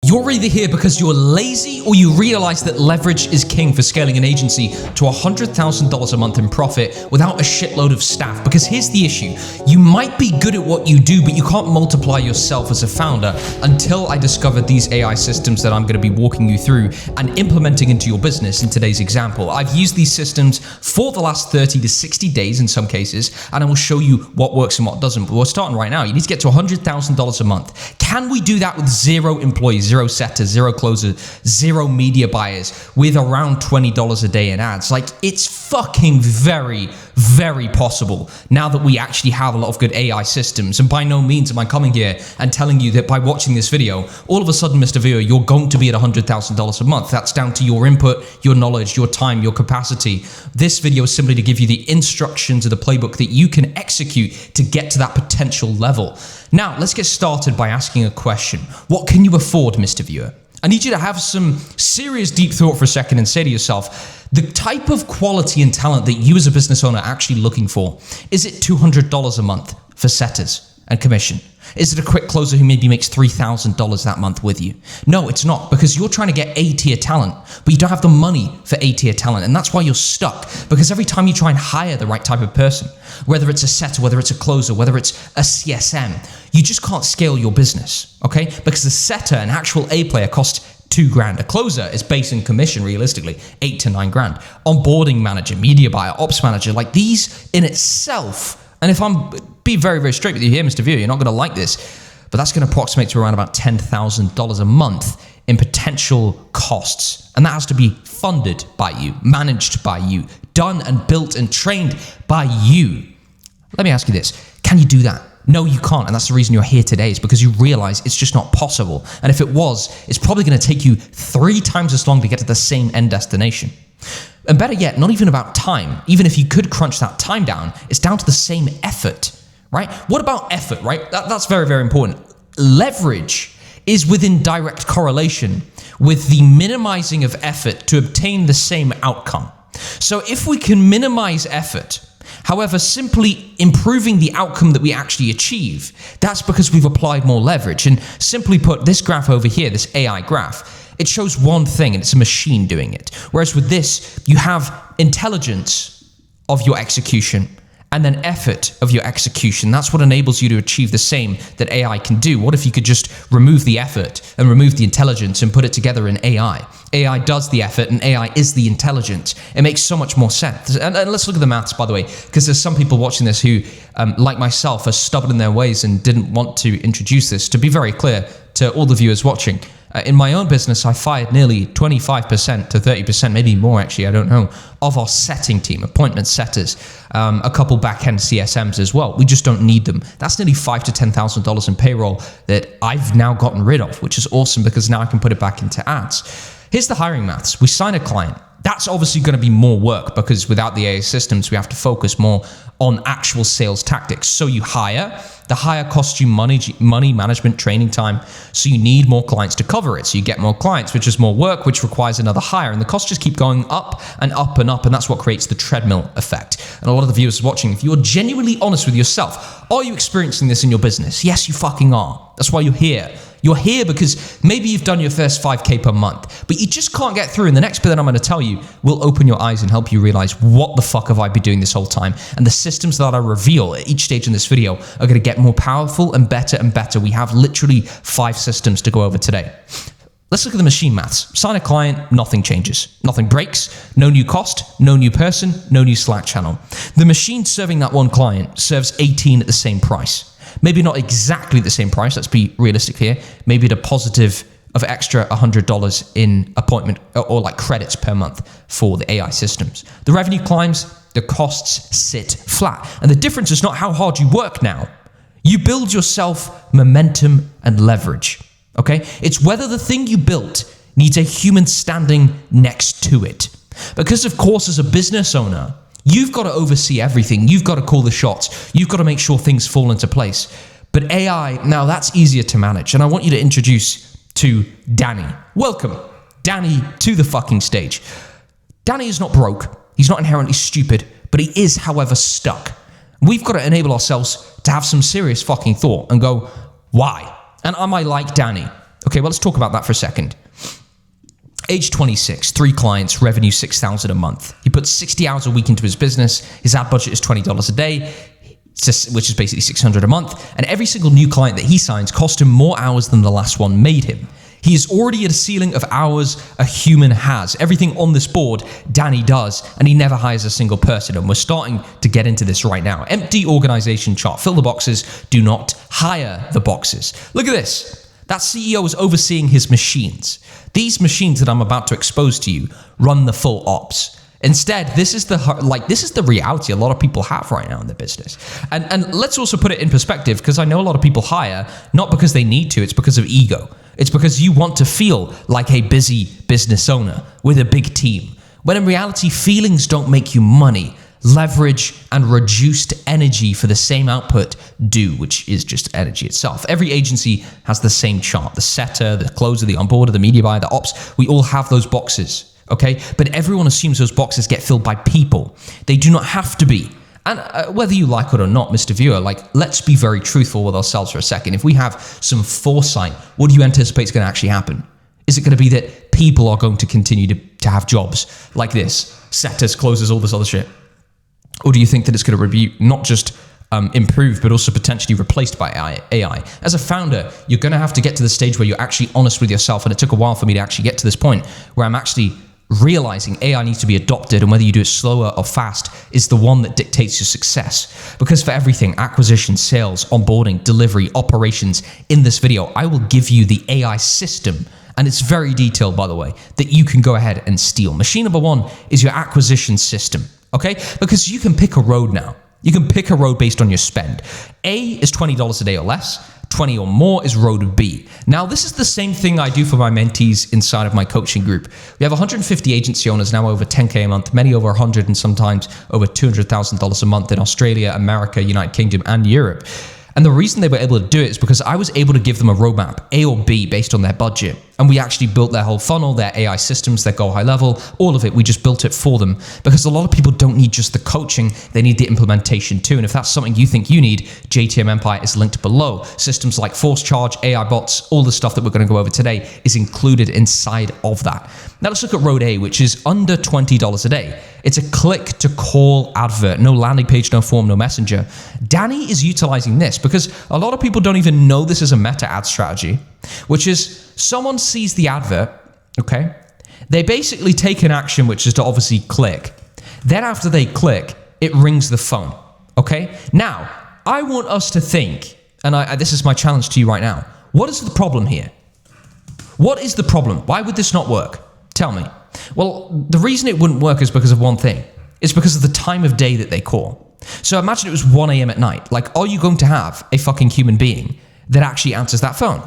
You're either here because you're lazy or you realize that leverage is king for scaling an agency to $100,000 a month in profit without a shitload of staff. Because here's the issue. You might be good at what you do, but you can't multiply yourself as a founder until I discovered these AI systems that I'm going to be walking you through and implementing into your business in today's example. I've used these systems for the last 30 to 60 days in some cases, and I will show you what works and what doesn't. But we're starting right now. You need to get to $100,000 a month. Can we do that with zero employees? Zero setters, zero closers, zero media buyers with around $20 a day in ads? Like, it's fucking very, very possible now that we actually have a lot of good AI systems. And by no means am I coming here and telling you that by watching this video, all of a sudden, Mr. Viewer, you're going to be at $100,000 a month. That's down to your input, your knowledge, your time, your capacity. This video is simply to give you the instructions of the playbook that you can execute to get to that potential level. Now, let's get started by asking a question. What can you afford, Mr. Viewer? I need you to have some serious deep thought for a second and say to yourself, the type of quality and talent that you as a business owner are actually looking for, is it $200 a month for setters and commission? Is it a quick closer who maybe makes $3,000 that month with you? No, it's not, because you're trying to get A-tier talent, but you don't have the money for A-tier talent, and that's why you're stuck. Because every time you try and hire the right type of person, whether it's a setter, whether it's a closer, whether it's a CSM, you just can't scale your business, okay? Because the setter, an actual A player, costs $2,000. A closer is based in commission, realistically, $8,000 to $9,000. Onboarding manager, media buyer, ops manager, like these in itself. And if I'm being very, very straight with you here, Mr. Viewer, you're not going to like this, but that's going to approximate to around about $10,000 a month in potential costs. And that has to be funded by you, managed by you, done and built and trained by you. Let me ask you this. Can you do that? No, you can't. And that's the reason you're here today, is because you realize it's just not possible. And if it was, it's probably going to take you 3 times as long to get to the same end destination. And better yet, not even about time. Even if you could crunch that time down, it's down to the same effort, right? What about effort, right? That's very, very important. Leverage is within direct correlation with the minimizing of effort to obtain the same outcome. So if we can minimize effort, however, simply improving the outcome that we actually achieve, that's because we've applied more leverage. And simply put, this graph over here, this AI graph, it shows one thing, and it's a machine doing it. Whereas with this, you have intelligence of your execution and then effort of your execution. That's what enables you to achieve the same that AI can do. What if you could just remove the effort and remove the intelligence and put it together in AI? AI does the effort and AI is the intelligence. It makes so much more sense. And let's look at the maths, by the way, because there's some people watching this who, like myself, are stubborn in their ways and didn't want to introduce this. To be very clear to all the viewers watching, in my own business, I fired nearly 25% to 30%, maybe more actually, I don't know, of our setting team, appointment setters, a couple back-end CSMs as well. We just don't need them. That's nearly $5,000 to $10,000 in payroll that I've now gotten rid of, which is awesome because now I can put it back into ads. Here's the hiring maths. We sign a client. That's obviously going to be more work because without the AI systems, we have to focus more on actual sales tactics. So you hire, the hire costs you money, management, training time. So you need more clients to cover it. So you get more clients, which is more work, which requires another hire. And the costs just keep going up and up and up. And that's what creates the treadmill effect. And a lot of the viewers watching, if you're genuinely honest with yourself, are you experiencing this in your business? Yes, you fucking are. That's why you're here. You're here because maybe you've done your first 5K per month, but you just can't get through. And the next bit that I'm going to tell you will open your eyes and help you realize what the fuck have I been doing this whole time. And the systems that I reveal at each stage in this video are going to get more powerful and better and better. We have literally 5 systems to go over today. Let's look at the machine maths. Sign a client, nothing changes. Nothing breaks, no new cost, no new person, no new Slack channel. The machine serving that one client serves 18 at the same price. Maybe not exactly the same price, let's be realistic here. Maybe at a positive of extra $100 in appointment or like credits per month for the AI systems. The revenue climbs, the costs sit flat. And the difference is not how hard you work now. You build yourself momentum and leverage, okay? It's whether the thing you built needs a human standing next to it. Because of course, as a business owner, you've got to oversee everything. You've got to call the shots. You've got to make sure things fall into place. But AI, now that's easier to manage. And I want you to introduce to Danny. Welcome, Danny, to the fucking stage. Danny is not broke. He's not inherently stupid, but he is, however, stuck. We've got to enable ourselves to have some serious fucking thought and go, why? And am I like Danny? Okay, well, let's talk about that for a second. Age 26, 3 clients, revenue $6,000 a month. He puts 60 hours a week into his business. His ad budget is $20 a day, which is basically $600 a month. And every single new client that he signs cost him more hours than the last one made him. He is already at a ceiling of hours a human has. Everything on this board, Danny does, and he never hires a single person. And we're starting to get into this right now. Empty organization chart. Fill the boxes. Do not hire the boxes. Look at this. That CEO is overseeing his machines. These machines that I'm about to expose to you run the full ops. Instead, this is the reality a lot of people have right now in their business. And let's also put it in perspective, because I know a lot of people hire not because they need to, it's because of ego. It's because you want to feel like a busy business owner with a big team. When in reality, feelings don't make you money. Leverage and reduced energy for the same output do, which is just energy itself. Every agency has the same chart. The setter, the closer, the onboarder, the media buyer, the ops. We all have those boxes, okay? But everyone assumes those boxes get filled by people. They do not have to be. And whether you like it or not, Mr. Viewer, let's be very truthful with ourselves for a second. If we have some foresight, what do you anticipate is going to actually happen? Is it going to be that people are going to continue to have jobs like this? Setters, closers, all this other shit? Or do you think that it's going to be not just improved, but also potentially replaced by AI? As a founder, you're going to have to get to the stage where you're actually honest with yourself. And it took a while for me to actually get to this point where I'm actually realizing AI needs to be adopted, and whether you do it slower or fast is the one that dictates your success. Because for everything, acquisition, sales, onboarding, delivery, operations, in this video, I will give you the AI system, and it's very detailed, by the way, that you can go ahead and steal. Machine number 1 is your acquisition system, okay? Because you can pick a road now. You can pick a road based on your spend. A is $20 a day or less. 20 or more is road B. Now, this is the same thing I do for my mentees inside of my coaching group. We have 150 agency owners now, over 10K a month, many over 100 and sometimes over $200,000 a month in Australia, America, United Kingdom, and Europe. And the reason they were able to do it is because I was able to give them a roadmap, A or B, based on their budget. And we actually built their whole funnel, their AI systems, their Go High Level, all of it. We just built it for them because a lot of people don't need just the coaching, they need the implementation too. And if that's something you think you need, JTM Empire is linked below. Systems like Force Charge, AI bots, all the stuff that we're going to go over today is included inside of that. Now let's look at Road A, which is under $20 a day. It's a click to call advert, no landing page, no form, no messenger. Danny is utilizing this because a lot of people don't even know this is a meta ad strategy, which is someone sees the advert, okay? They basically take an action, which is to obviously click. Then after they click, it rings the phone, okay? Now, I want us to think, and this is my challenge to you right now. What is the problem here? What is the problem? Why would this not work? Tell me. Well, the reason it wouldn't work is because of one thing. It's because of the time of day that they call. So imagine it was 1 a.m. at night. Are you going to have a fucking human being that actually answers that phone?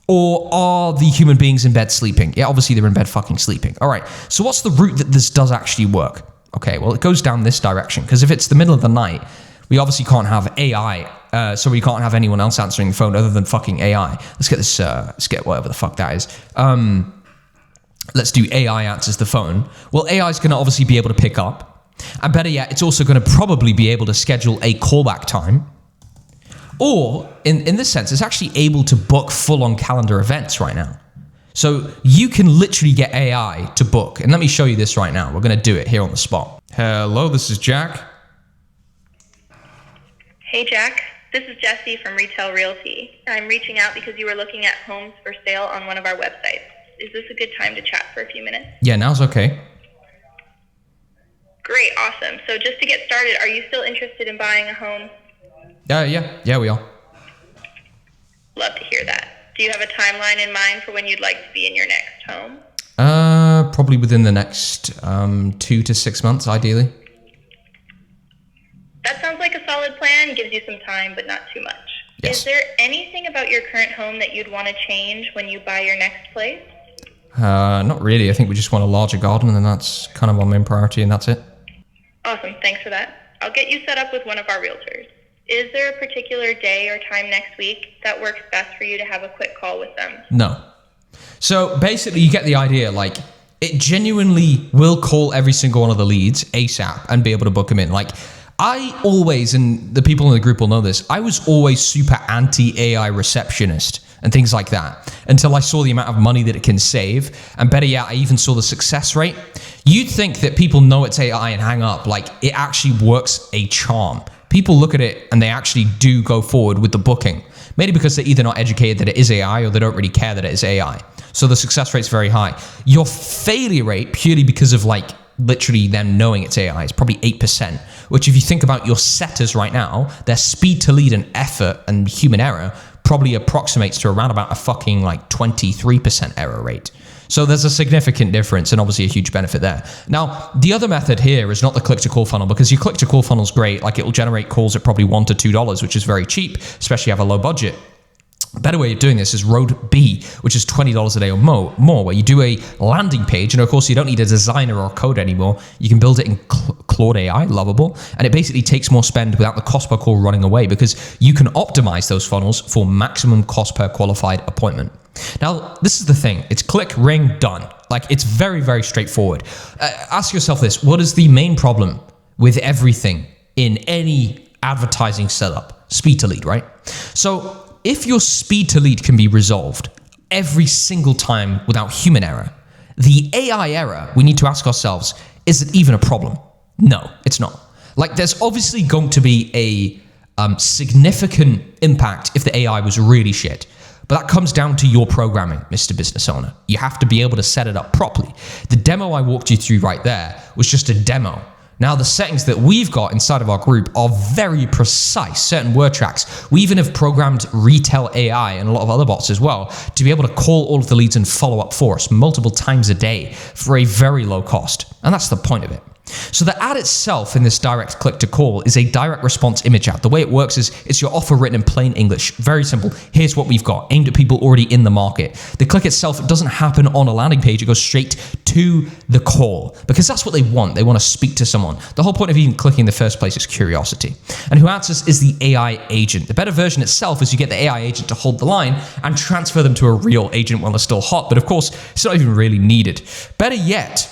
Or are the human beings in bed sleeping? Yeah, obviously they're in bed fucking sleeping. All right, so what's the route that this does actually work? Okay, well, it goes down this direction, because if it's the middle of the night, we obviously can't have AI, so we can't have anyone else answering the phone other than fucking AI. Let's get this, let's get whatever the fuck that is. Let's do AI answers the phone. Well, AI is going to obviously be able to pick up. And better yet, it's also going to probably be able to schedule a callback time. Or, in this sense, it's actually able to book full-on calendar events right now. So you can literally get AI to book. And let me show you this right now. We're going to do it here on the spot. Hello, this is Jack. Hey, Jack. This is Jessie from Retail Realty. I'm reaching out because you were looking at homes for sale on one of our websites. Is this a good time to chat for a few minutes? Yeah, now's okay. Great, awesome. So just to get started, are you still interested in buying a home? Yeah, we are. Love to hear that. Do you have a timeline in mind for when you'd like to be in your next home? Probably within the next 2 to 6 months, ideally. That sounds like a solid plan. Gives you some time, but not too much. Yes. Is there anything about your current home that you'd want to change when you buy your next place? Not really. I think we just want a larger garden, and that's kind of our main priority, and that's it. Awesome. Thanks for that. I'll get you set up with one of our realtors. Is there a particular day or time next week that works best for you to have a quick call with them? No. So basically, you get the idea. It genuinely will call every single one of the leads ASAP and be able to book them in. I always, and the people in the group will know this, I was always super anti-AI receptionist and things like that until I saw the amount of money that it can save. And better yet, I even saw the success rate. You'd think that people know it's AI and hang up. Like, it actually works a charm. People look at it and they actually do go forward with the booking. Maybe because they're either not educated that it is AI or they don't really care that it is AI. So the success rate's very high. Your failure rate, purely because of like literally them knowing it's AI, is probably 8%, which if you think about your setters right now, their speed to lead and effort and human error probably approximates to around about a fucking like 23% error rate. So there's a significant difference and obviously a huge benefit there. Now, the other method here is not the click-to-call funnel, because your click-to-call funnel is great. Like, it will generate calls at probably $1 to $2, which is very cheap, especially if you have a low budget. A better way of doing this is Road B, which is $20 a day or more, where you do a landing page. And of course, you don't need a designer or code anymore. You can build it in Claude AI, lovable. And it basically takes more spend without the cost per call running away, because you can optimize those funnels for maximum cost per qualified appointment. Now, this is the thing. It's click, ring, done. Like, it's very, very straightforward. Ask yourself this. What is the main problem with everything in any advertising setup? Speed to lead, right? So if your speed to lead can be resolved every single time without human error, the AI error, we need to ask ourselves, is it even a problem? No, it's not. Like, there's obviously going to be a significant impact if the AI was really shit. But that comes down to your programming, Mr. Business Owner. You have to be able to set it up properly. The demo I walked you through right there was just a demo. Now, the settings that we've got inside of our group are very precise, certain word tracks. We even have programmed Retail AI and a lot of other bots as well to be able to call all of the leads and follow up for us multiple times a day for a very low cost. And that's the point of it. So the ad itself in this direct click to call is a direct response image ad. The way it works is it's your offer written in plain English. Very simple. Here's what we've got, aimed at people already in the market. The click itself, it doesn't happen on a landing page. It goes straight to the call, because that's what they want. They want to speak to someone. The whole point of even clicking in the first place is curiosity. And who answers is the AI agent. The better version itself is you get the AI agent to hold the line and transfer them to a real agent while they're still hot. But of course, it's not even really needed. Better yet,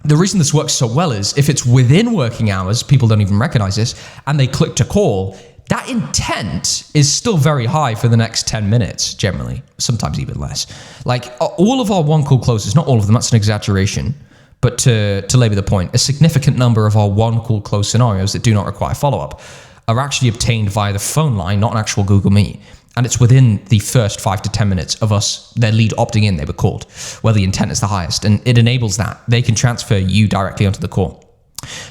the reason this works so well is if it's within working hours, people don't even recognize this, and they click to call, that intent is still very high for the next 10 minutes, generally, sometimes even less. Like, all of our one call closes, not all of them, that's an exaggeration, but to labor the point, a significant number of our one call close scenarios that do not require follow-up are actually obtained via the phone line, not an actual Google Meet. And it's within the first 5 to 10 minutes of us, their lead opting in, they were called, where the intent is the highest. And it enables that. They can transfer you directly onto the call.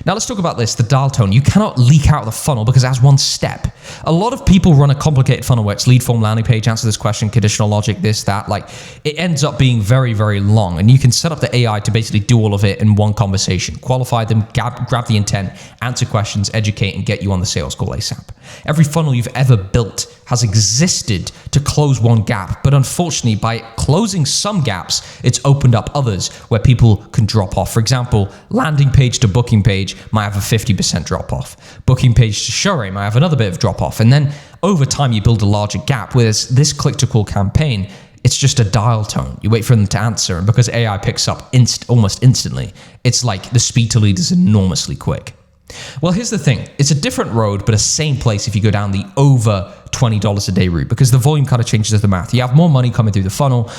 Now let's talk about this, the dial tone. You cannot leak out of the funnel because it has one step. A lot of people run a complicated funnel where it's lead form, landing page, answer this question, conditional logic, this, that. Like, it ends up being very, very long. And you can set up the AI to basically do all of it in one conversation. Qualify them, grab the intent, answer questions, educate, and get you on the sales call ASAP. Every funnel you've ever built has existed to close one gap, but unfortunately, by closing some gaps, it's opened up others where people can drop off. For example, landing page to booking page might have a 50% drop off. Booking page to showroom might have another bit of drop off. And then over time, you build a larger gap. Whereas this click to call campaign, it's just a dial tone. You wait for them to answer, and because AI picks up almost instantly, it's like the speed to lead is enormously quick. Well, here's the thing. It's a different road, but a same place if you go down the over $20 a day route, because the volume kind of changes the math. You have more money coming through the funnel.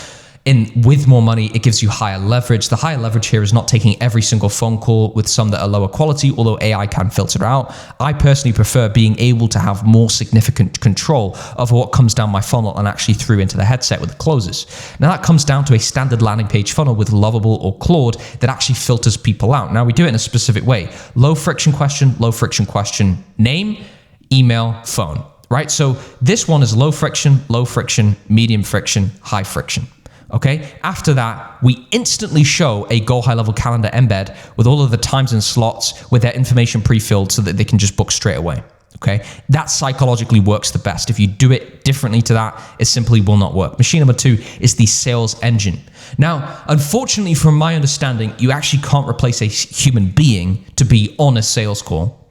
With more money, it gives you higher leverage. The higher leverage here is not taking every single phone call with some that are lower quality, although AI can filter out. I personally prefer being able to have more significant control over what comes down my funnel and actually through into the headset with the closes. Now that comes down to a standard landing page funnel with Lovable or Claude that actually filters people out. Now we do it in a specific way. Low friction question, name, email, phone, right? So this one is low friction, medium friction, high friction. Okay. After that, we instantly show a Go High Level calendar embed with all of the times and slots with their information pre-filled so that they can just book straight away. Okay. That psychologically works the best. If you do it differently to that, it simply will not work. Machine number 2 is the sales engine. Now, unfortunately, from my understanding, you actually can't replace a human being to be on a sales call,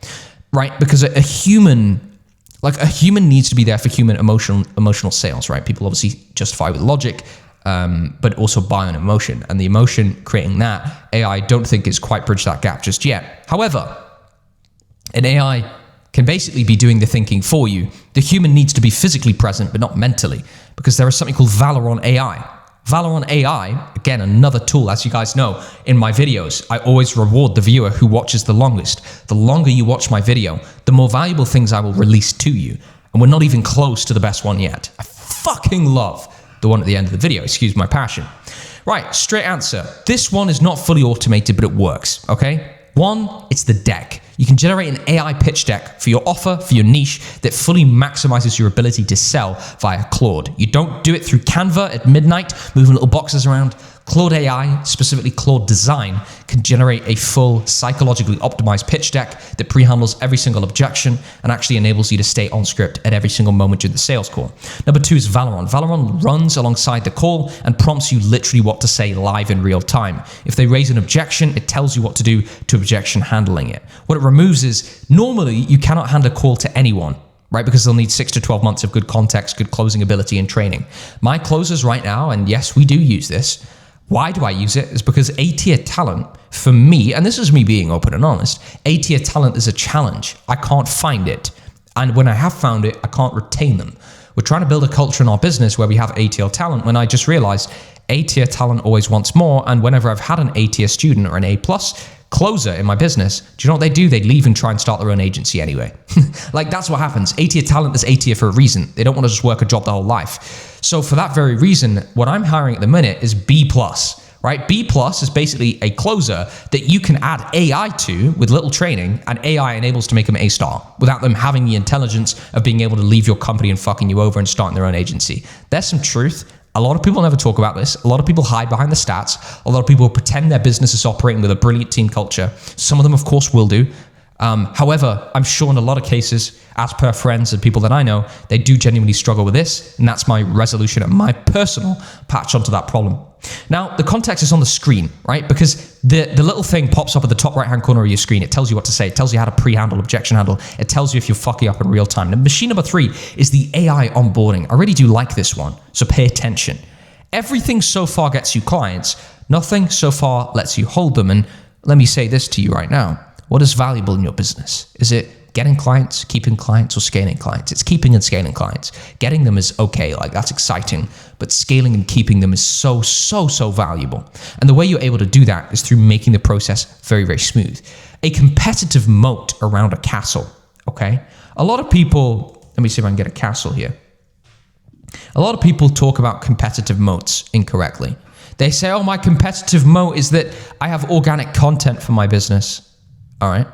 right? Because a human needs to be there for human emotional sales, right? People obviously justify with logic, but also buy on emotion, and the emotion creating that AI, I don't think is quite bridged that gap just yet. However, An AI can basically be doing the thinking for you. The human needs to be physically present, but not mentally, because there is something called Valoron AI. Valoron AI, again, another tool, as you guys know, in my videos, I always reward the viewer who watches the longest. The longer you watch my video, the more valuable things I will release to you. And we're not even close to the best one yet. I fucking love the one at the end of the video, excuse my passion. Right, straight answer. This one is not fully automated, but it works, okay? One, it's the deck. You can generate an AI pitch deck for your offer, for your niche, that fully maximizes your ability to sell via Claude. You don't do it through Canva at midnight, moving little boxes around. Claude AI, specifically Claude Design, can generate a full psychologically optimized pitch deck that pre-handles every single objection and actually enables you to stay on script at every single moment during the sales call. Number two is Valoron. Valoron runs alongside the call and prompts you literally what to say live in real time. If they raise an objection, it tells you what to do to objection handling it. What it removes is, normally you cannot hand a call to anyone, right? Because they'll need 6 to 12 months of good context, good closing ability and training. My closers right now, and yes, we do use this. Why do I use it? It's because A-tier talent, for me, and this is me being open and honest, A-tier talent is a challenge. I can't find it. And when I have found it, I can't retain them. We're trying to build a culture in our business where we have A-tier talent, when I just realized A-tier talent always wants more. And whenever I've had an A-tier student or an A+ closer in my business, do you know what they do? They leave and try and start their own agency anyway. Like, that's what happens. A-tier talent is A-tier for a reason. They don't want to just work a job the whole life. So for that very reason, what I'm hiring at the minute is B+, right? B+ is basically a closer that you can add AI to with little training, and AI enables to make them A-star without them having the intelligence of being able to leave your company and fucking you over and starting their own agency. There's some truth. A lot of people never talk about this. A lot of people hide behind the stats. A lot of people pretend their business is operating with a brilliant team culture. Some of them, of course, will do. However, I'm sure in a lot of cases, as per friends and people that I know, they do genuinely struggle with this, and that's my resolution and my personal patch onto that problem. Now, the context is on the screen, right? Because the little thing pops up at the top right-hand corner of your screen. It tells you what to say. It tells you how to pre-handle, objection handle. It tells you if you're fucking up in real time. Now, machine number 3 is the AI onboarding. I really do like this one, so pay attention. Everything so far gets you clients. Nothing so far lets you hold them. And let me say this to you right now. What is valuable in your business? Is it getting clients, keeping clients, or scaling clients? It's keeping and scaling clients. Getting them is okay, like that's exciting, but scaling and keeping them is so valuable. And the way you're able to do that is through making the process very, very smooth. A competitive moat around a castle, okay? A lot of people, let me see if I can get a castle here. A lot of people talk about competitive moats incorrectly. They say, oh, my competitive moat is that I have organic content for my business. All right.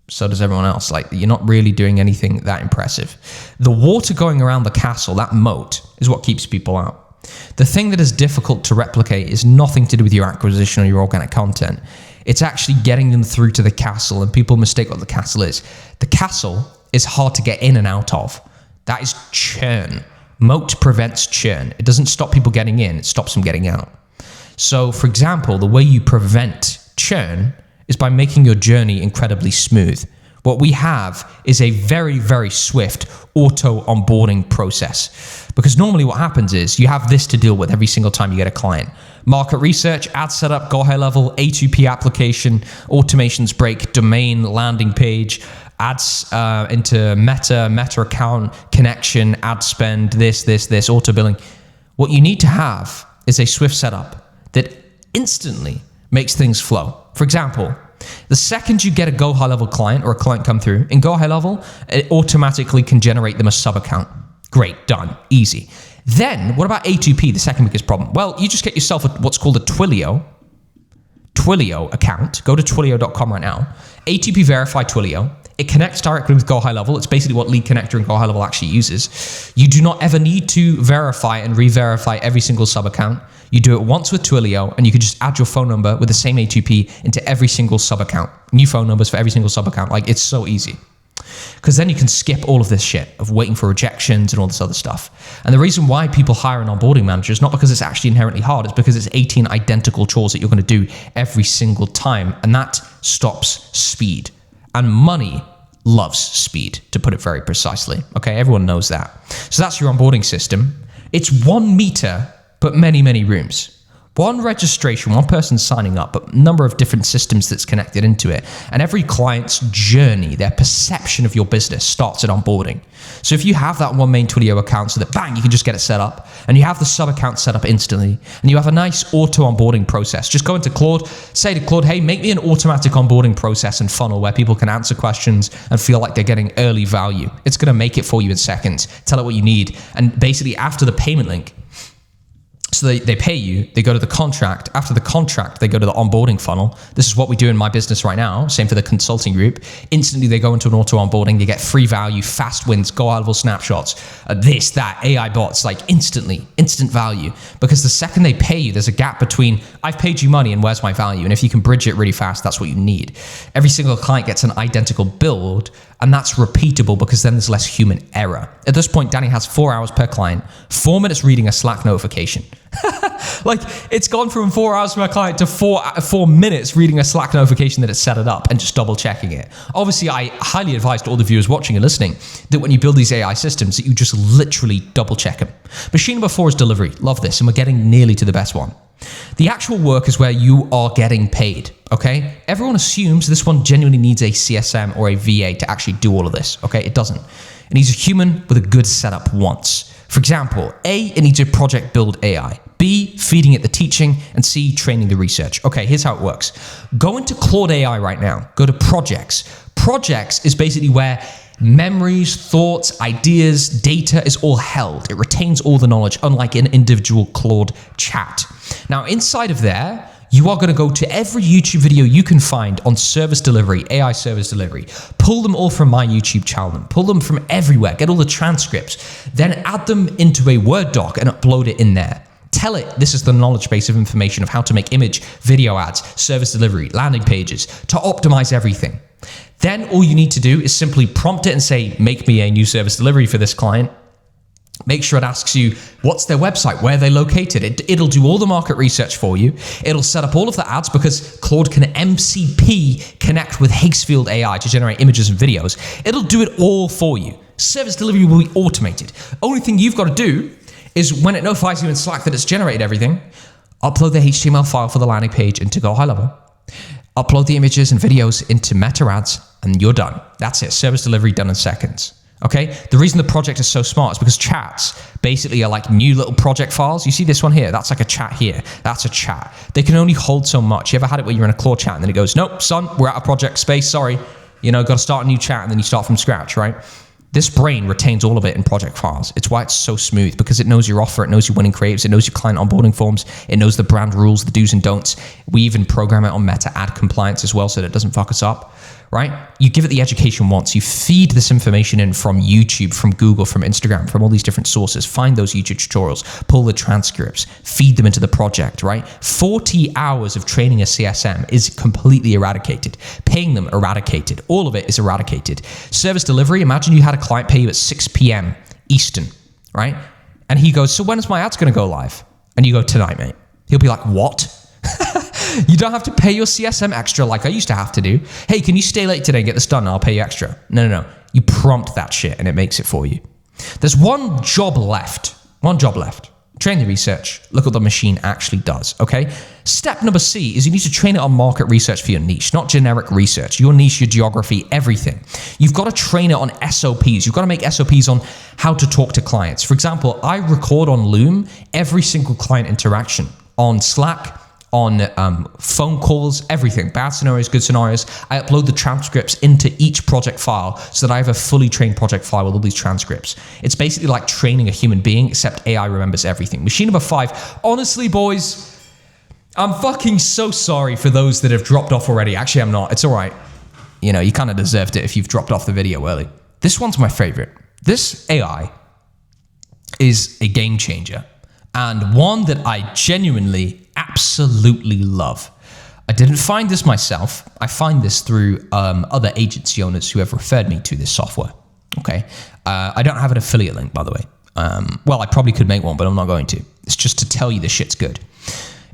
So does everyone else. Like, you're not really doing anything that impressive. The water going around the castle, that moat, is what keeps people out. The thing that is difficult to replicate is nothing to do with your acquisition or your organic content. It's actually getting them through to the castle, and people mistake what the castle is. The castle is hard to get in and out of. That is churn. Moat prevents churn. It doesn't stop people getting in, it stops them getting out. So, for example, the way you prevent churn is by making your journey incredibly smooth. What we have is a very, very swift auto onboarding process. Because normally what happens is you have this to deal with every single time you get a client. Market research, ad setup, go high level, A2P application, automations break, domain, landing page, ads into meta account, connection, ad spend, this, auto billing. What you need to have is a swift setup that instantly makes things flow. For example, the second you get a Go High Level client or a client come through, in Go High Level, it automatically can generate them a sub account. Great, done, easy. Then, what about A2P, the second biggest problem? Well, you just get yourself what's called a Twilio account. Go to twilio.com right now. A2P verify Twilio. It connects directly with Go High Level. It's basically what Lead Connector and Go High Level actually uses. You do not ever need to verify and re-verify every single sub account. You do it once with Twilio, and you can just add your phone number with the same A2P into every single sub account. New phone numbers for every single sub account. Like, it's so easy. Because then you can skip all of this shit of waiting for rejections and all this other stuff. And the reason why people hire an onboarding manager is not because it's actually inherently hard. It's because it's 18 identical chores that you're going to do every single time. And that stops speed. And money loves speed, to put it very precisely. Okay, everyone knows that. So that's your onboarding system. It's 1 meter, but many, many rooms. one registration, one person signing up, but a number of different systems that's connected into it. And every client's journey, their perception of your business starts at onboarding. So if you have that one main Twilio account so that bang, you can just get it set up, and you have the sub account set up instantly, and you have a nice auto onboarding process, just go into Claude, say to Claude, hey, make me an automatic onboarding process and funnel where people can answer questions and feel like they're getting early value. It's going to make it for you in seconds. Tell it what you need. And basically after the payment link, so they pay you, they go to the contract. After the contract, they go to the onboarding funnel. This is what we do in my business right now. Same for the consulting group. Instantly, they go into an auto onboarding. They get free value, fast wins, go high level snapshots, this, that, AI bots, like instantly, instant value. Because the second they pay you, there's a gap between I've paid you money and where's my value. And if you can bridge it really fast, that's what you need. Every single client gets an identical build, and that's repeatable because then there's less human error. At this point, Danny has 4 hours per client, 4 minutes reading a Slack notification. Like, it's gone from 4 hours from a client to 4 minutes reading a Slack notification that it's set it up and just double checking it. Obviously, I highly advise to all the viewers watching and listening that when you build these AI systems, that you just literally double check them. Machine number 4 is delivery. Love this. And we're getting nearly to the best one. The actual work is where you are getting paid, okay? Everyone assumes this one genuinely needs a CSM or a VA to actually do all of this, okay? It doesn't. It needs a human with a good setup once. For example, A, it needs a project build AI. B, feeding it the teaching. And C, training the research. Okay, here's how it works. Go into Claude AI right now. Go to projects. Projects is basically where memories, thoughts, ideas, data is all held. It retains all the knowledge, unlike an individual Claude chat. Now, inside of there, you are going to go to every YouTube video you can find on service delivery, AI service delivery. Pull them all from my YouTube channel. Pull them from everywhere. Get all the transcripts. Then add them into a Word doc and upload it in there. Tell it this is the knowledge base of information of how to make image, video ads, service delivery, landing pages, to optimize everything. Then all you need to do is simply prompt it and say, make me a new service delivery for this client. Make sure it asks you, what's their website? Where are they located? It'll do all the market research for you. It'll set up all of the ads because Claude can MCP connect with Hagesfield AI to generate images and videos. It'll do it all for you. Service delivery will be automated. Only thing you've got to do is when it notifies you in Slack that it's generated everything, upload the HTML file for the landing page into Go High Level, upload the images and videos into Meta Ads, and you're done. That's it. Service delivery done in seconds. Okay, the reason the project is so smart is because chats basically are like new little project files. You see this one here? That's like a chat here. That's a chat. They can only hold so much. You ever had it where you're in a Claude chat and then it goes, nope, son, we're out of project space. Sorry. You know, got to start a new chat and then you start from scratch, right? This brain retains all of it in project files. It's why it's so smooth, because it knows your offer, it knows your winning creatives, it knows your client onboarding forms, it knows the brand rules, the do's and don'ts. We even program it on Meta ad compliance as well so that it doesn't fuck us up, right? You give it the education once. You feed this information in from YouTube, from Google, from Instagram, from all these different sources. Find those YouTube tutorials, pull the transcripts, feed them into the project, right? 40 hours of training a CSM is completely eradicated. Paying them, eradicated. All of it is eradicated. Service delivery, imagine you had a client pay you at 6 p.m. Eastern, right? And he goes, so when is my ads going to go live? And you go, tonight, mate. He'll be like, what? You don't have to pay your CSM extra like I used to have to do. Hey, can you stay late today and get this done? I'll pay you extra. No. You prompt that shit and it makes it for you. There's one job left. Train the research. Look what the machine actually does, okay? Step number C is you need to train it on market research for your niche, not generic research. Your niche, your geography, everything. You've got to train it on SOPs. You've got to make SOPs on how to talk to clients. For example, I record on Loom every single client interaction on Slack, on phone calls, everything, bad scenarios, good scenarios. I upload the transcripts into each project file so that I have a fully trained project file with all these transcripts. It's basically like training a human being, except AI remembers everything. Machine number 5, honestly, boys, I'm fucking so sorry for those that have dropped off already. Actually, I'm not. It's all right. You know, you kind of deserved it if you've dropped off the video early. This one's my favorite. This AI is a game changer and one that I genuinely absolutely love. I didn't find this myself. I find this through other agency owners who have referred me to this software. Okay. I don't have an affiliate link, by the way. Well, I probably could make one, but I'm not going to. It's just to tell you this shit's good.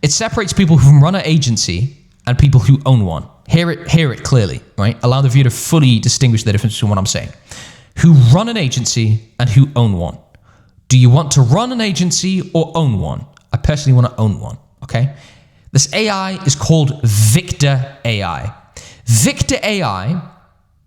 It separates people who run an agency and people who own one. Hear it clearly, right? Allow the viewer to fully distinguish the difference between what I'm saying. Who run an agency and who own one. Do you want to run an agency or own one? I personally want to own one. okay? This AI is called Viktor AI. Viktor AI,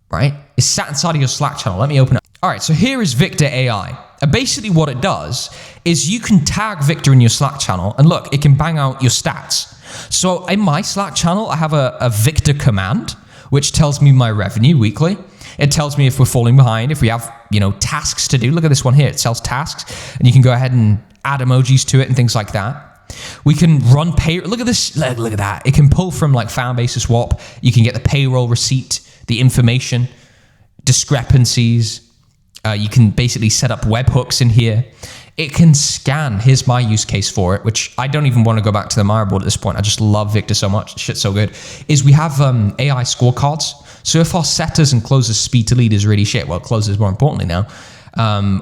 right, is sat inside of your Slack channel. Let me open it. All right, so here is Viktor AI. And basically what it does is you can tag Viktor in your Slack channel, and look, it can bang out your stats. So in my Slack channel, I have a Viktor command, which tells me my revenue weekly. It tells me if we're falling behind, if we have, tasks to do. Look at this one here. It sells tasks, and you can go ahead and add emojis to it and things like that. We can run pay. Look at this. Look at that. It can pull from like Foundbase Swap. You can get the payroll receipt, the information, discrepancies. You can basically set up webhooks in here. It can scan. Here's my use case for it, which I don't even want to go back to the Mara board at this point. I just love Viktor so much. Shit's so good. Is we have AI scorecards. So if our setters and closers speed to lead is really shit, well, closers more importantly now,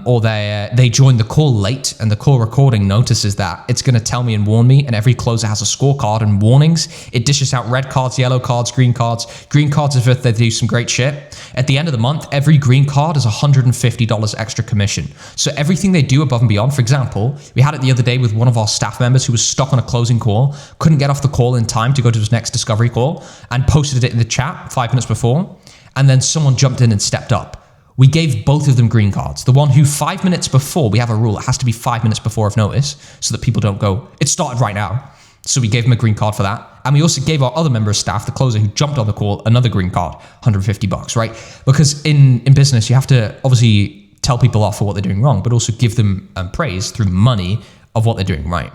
or they join the call late and the call recording notices that, it's going to tell me and warn me, and every closer has a scorecard and warnings. It dishes out red cards, yellow cards, green cards. Green cards is if they do some great shit. At the end of the month, every green card is $150 extra commission. So everything they do above and beyond, for example, we had it the other day with one of our staff members who was stuck on a closing call, couldn't get off the call in time to go to his next discovery call, and posted it in the chat 5 minutes before, and then someone jumped in and stepped up. We gave both of them green cards. The one who 5 minutes before, we have a rule, it has to be 5 minutes before of notice so that people don't go, it started right now. So we gave him a green card for that. And we also gave our other member of staff, the closer who jumped on the call, another green card, $150, right? Because in business, you have to obviously tell people off for what they're doing wrong, but also give them praise through money of what they're doing right.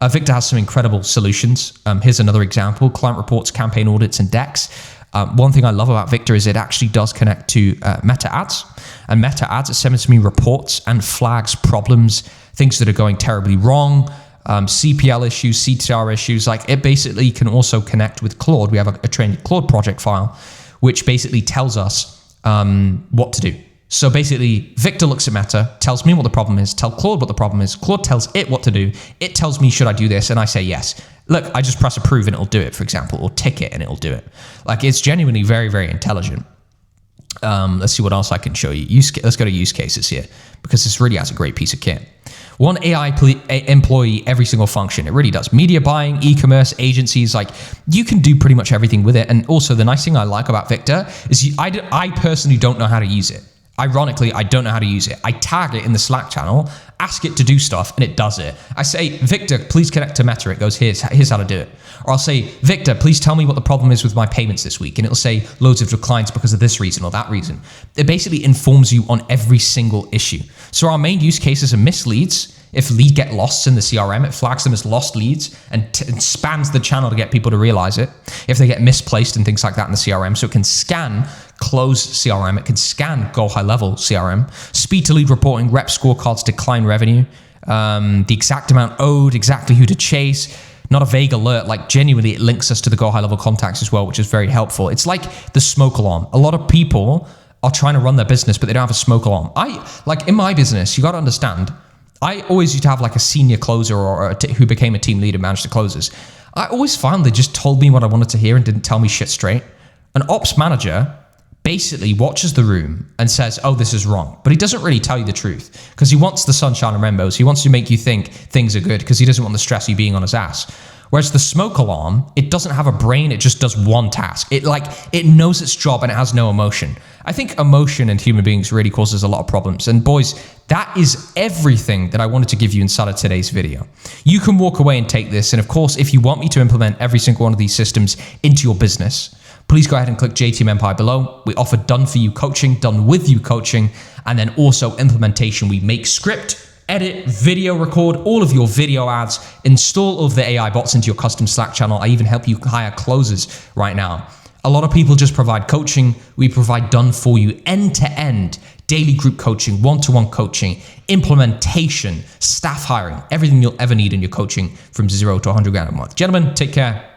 Viktor has some incredible solutions. Here's another example: client reports, campaign audits, and decks. One thing I love about Viktor is it actually does connect to Meta ads. And Meta ads, it sends me reports and flags problems, things that are going terribly wrong, CPL issues, CTR issues. Like, it basically can also connect with Claude. We have a trained Claude project file, which basically tells us what to do. So basically, Viktor looks at Meta, tells me what the problem is, tell Claude what the problem is, Claude tells it what to do, it tells me, should I do this? And I say yes. Look, I just press approve and it'll do it, for example, or tick it and it'll do it. Like, it's genuinely very, very intelligent. Let's see what else I can show you. Let's go to use cases here, because this really has a great piece of kit. One AI employee, every single function. It really does. Media buying, e-commerce, agencies, like, you can do pretty much everything with it. And also, the nice thing I like about Viktor is I personally don't know how to use it. Ironically, I don't know how to use it. I tag it in the Slack channel, ask it to do stuff, and it does it. I say, Viktor, please connect to Meta. It goes, here's how to do it. Or I'll say, Viktor, please tell me what the problem is with my payments this week. And it'll say loads of declines because of this reason or that reason. It basically informs you on every single issue. So our main use cases are misleads. If lead get lost in the CRM, it flags them as lost leads and spams the channel to get people to realize it. If they get misplaced and things like that in the CRM, so it can scan close CRM, it can scan go high level CRM, speed to lead reporting, rep scorecards, decline revenue, the exact amount owed, exactly who to chase, not a vague alert, like genuinely it links us to the go high level contacts as well, which is very helpful. It's like the smoke alarm. A lot of people are trying to run their business, but they don't have a smoke alarm. In my business, you got to understand, I always used to have like a senior closer or who became a team leader, managed the closers. I always found they just told me what I wanted to hear and didn't tell me shit straight. An ops manager basically watches the room and says, oh, this is wrong. But he doesn't really tell you the truth because he wants the sunshine and rainbows. He wants to make you think things are good because he doesn't want the stress of you being on his ass. Whereas the smoke alarm, it doesn't have a brain, it just does one task. It knows its job and it has no emotion. I think emotion in human beings really causes a lot of problems. And boys, that is everything that I wanted to give you inside of today's video. You can walk away and take this. And of course, if you want me to implement every single one of these systems into your business, please go ahead and click JTM Empire below. We offer done for you coaching, done with you coaching, and then also implementation. We make script, edit, video record all of your video ads, install all of the AI bots into your custom Slack channel. I even help you hire closers right now. A lot of people just provide coaching. We provide done for you end-to-end daily group coaching, one-to-one coaching, implementation, staff hiring, everything you'll ever need in your coaching from 0 to 100 grand a month. Gentlemen, take care.